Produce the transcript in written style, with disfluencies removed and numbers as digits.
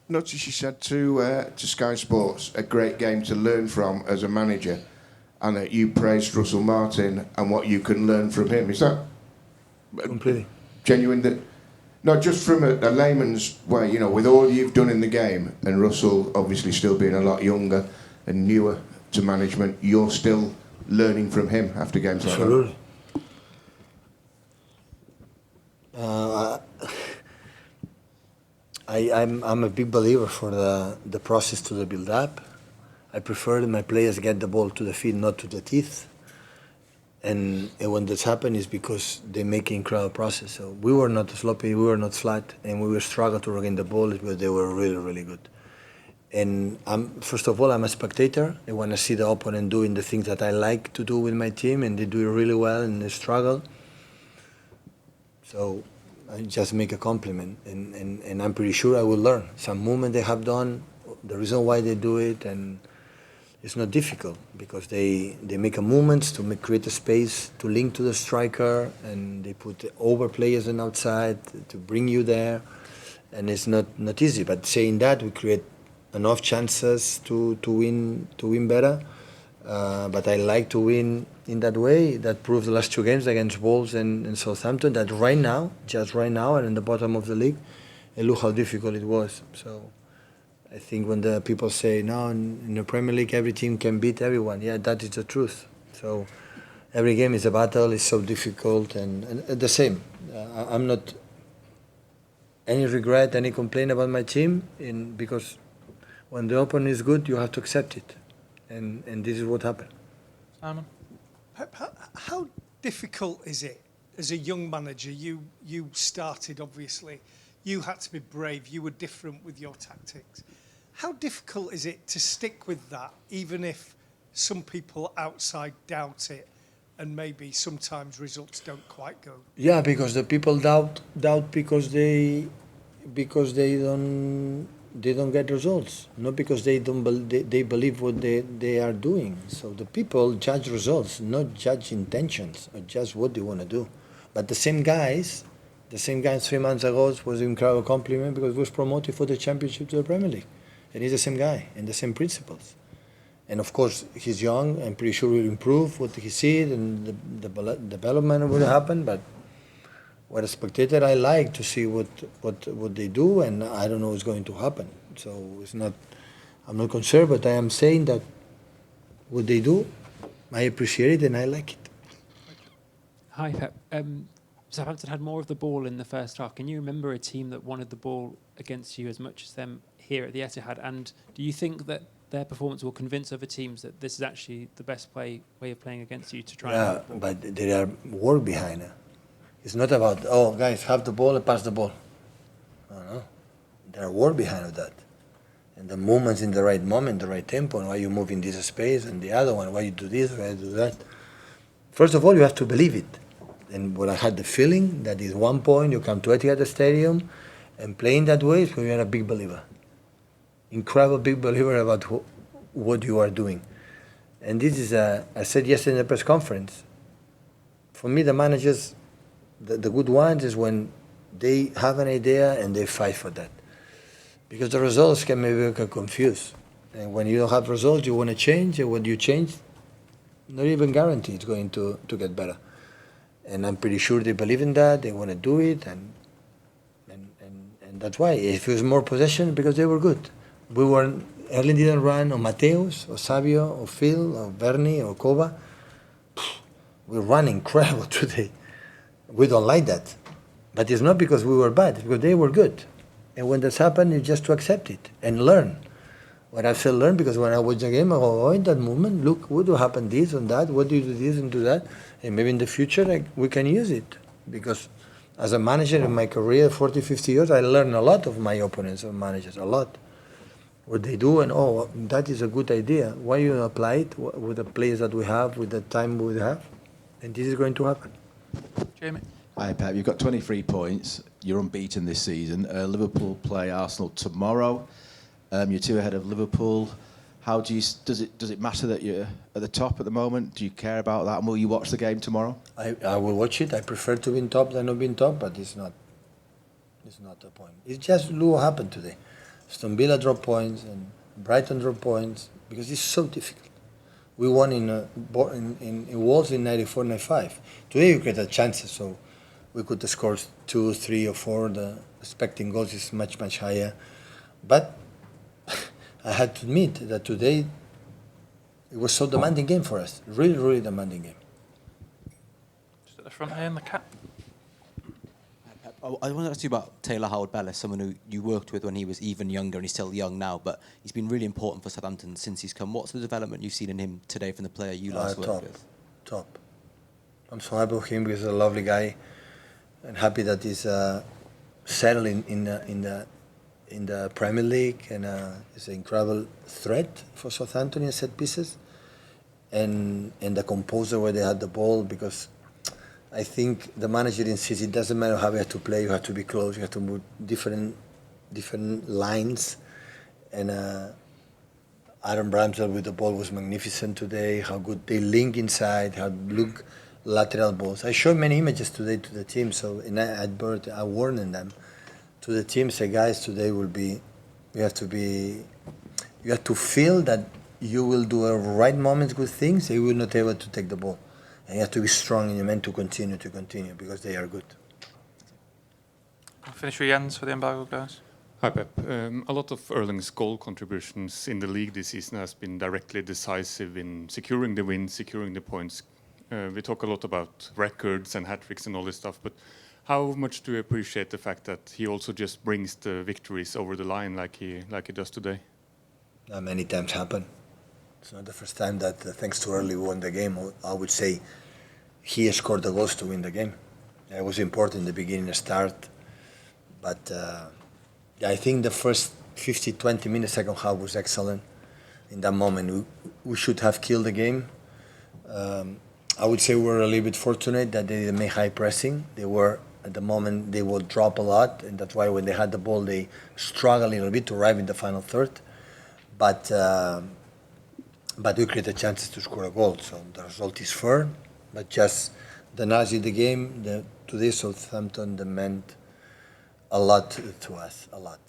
Notice you said to Sky Sports, a great game to learn from as a manager, and that you praised Russell Martin and what you can learn from him. Is that Completely. genuine? That not just from a layman's way, you know, with all you've done in the game, and Russell obviously still being a lot younger and newer to management, you're still learning from him after games like that. Absolutely. Uh, I'm a big believer for the process to the build up. I prefer that my players get the ball to the feet, not to the teeth. And when this happens, is because they make an incredible process. So we were not sloppy, we were not flat, and we were struggling to regain the ball because they were really, really good. And first of all, I'm a spectator. I want to see the opponent doing the things that I like to do with my team, and they do it really well, and they struggle. So I just make a compliment, and I'm pretty sure I will learn. Some movement they have done, the reason why they do it, and it's not difficult because they make a movements to create a space to link to the striker, and they put over players on outside to bring you there, and it's not easy. But saying that, we create enough chances to win better. But I like to win in that way. That proved the last two games against Wolves and Southampton. That right now, just right now, and in the bottom of the league, and look how difficult it was. So I think when the people say, no, in the Premier League every team can beat everyone, yeah, that is the truth. So every game is a battle, it's so difficult, and the same. I'm not any regret, any complaint about my team, because when the opponent is good, you have to accept it. And this is what happened. Simon? Pep, how difficult is it as a young manager? You started, obviously. You had to be brave. You were different with your tactics. How difficult is it to stick with that, even if some people outside doubt it and maybe sometimes results don't quite go? Yeah, because the people doubt because they don't get results, not because they believe what they are doing. So the people judge results, not judge intentions or just what they want to do. But the same guys 3 months ago was an incredible compliment because he was promoted for the championship to the Premier League. And he's the same guy and the same principles. And of course, he's young. I'm pretty sure he'll improve what he sees and the development will happen. But what a spectator, I like to see what they do, and I don't know what's going to happen. So it's not. I'm not concerned, but I am saying that what they do, I appreciate it and I like it. Hi, Pep. Southampton had more of the ball in the first half. Can you remember a team that wanted the ball against you as much as them here at the Etihad? And do you think that their performance will convince other teams that this is actually the best way of playing against you to try? Yeah, but there are work behind it. It's not about, oh, guys, have the ball and pass the ball. No. There are work behind that. And the movements in the right moment, the right tempo, and why you move in this space, and the other one, why you do this, why you do that. First of all, you have to believe it. And when I had the feeling that at one point you come to Etihad Stadium and playing that way, so you're a big believer. Incredible big believer about what you are doing. And this is, I said yesterday in the press conference, for me the managers, the good ones is when they have an idea and they fight for that. Because the results can maybe get confused. And when you don't have results, you want to change, and when you change, not even guaranteed it's going to get better. And I'm pretty sure they believe in that, they want to do it, and that's why. If it was more possession, because they were good. Erling didn't run on Mateus, or Savio, or Phil, or Bernie, or Kova. We ran incredible today. We don't like that. But it's not because we were bad, it's because they were good. And when this happened, it's just to accept it and learn. When I say learn, because when I watch the game, I go, oh, in that movement, look, what will happen this and that, what do you do this and do that? And maybe in the future, we can use it. Because as a manager in my career, 40, 50 years, I learned a lot of my opponents and managers, a lot. What they do, and oh, that is a good idea. Why you apply it with the players that we have, with the time we have? And this is going to happen. Jamie? Hi, Pep. You've got 23 points. You're unbeaten this season. Liverpool play Arsenal tomorrow. You're 2 ahead of Liverpool. Does it matter that you're at the top at the moment? Do you care about that? And will you watch the game tomorrow? I will watch it. I prefer to be in top than not be in top, but it's not the point. It's just what happened today. Aston Villa drop points and Brighton drop points because it's so difficult. We won in Wolves in 94, 95. Today you get a chances, so we could score 2, 3, or 4. The expecting goals is much, much higher. But I had to admit that today it was so demanding game for us. Really, really demanding game. Just at the front here in the cap. I want to ask you about Taylor Howard-Bellis, someone who you worked with when he was even younger, and he's still young now, but he's been really important for Southampton since he's come. What's the development you've seen in him today from the player you last worked with? Top. I'm so happy with him because he's a lovely guy, and happy that he's settling in the Premier League, and is an incredible threat for Southampton in set pieces, and the composer where they had the ball, because I think the manager insists it doesn't matter how you have to play, you have to be close, you have to move different lines. And Aaron Ramsdale with the ball was magnificent today, how good they link inside, how look lateral balls. I showed many images today to the team, so and I warned them to the team, say guys, today will be, you have to feel that you will do a right moments good things, and you will not able to take the ball. And you have to be strong in your men to continue because they are good. I'll finish with Jens for the embargo, guys. Hi, Pep. A lot of Erling's goal contributions in the league this season has been directly decisive in securing the wins, securing the points. We talk a lot about records and hat-tricks and all this stuff, but how much do you appreciate the fact that he also just brings the victories over the line like he does today? That many times happen. It's not the first time that, thanks to Early, we won the game. I would say he scored the goals to win the game. It was important in the beginning, the start. But I think the first 50, 20 minutes, second half was excellent. In that moment, we should have killed the game. I would say we were a little bit fortunate that they didn't make high pressing. They were, at the moment, they would drop a lot. And that's why when they had the ball, they struggled a little bit to arrive in the final third. But we created chances to score a goal, so the result is fair. But just the knowledge of the game, today Southampton, they meant a lot to us, a lot.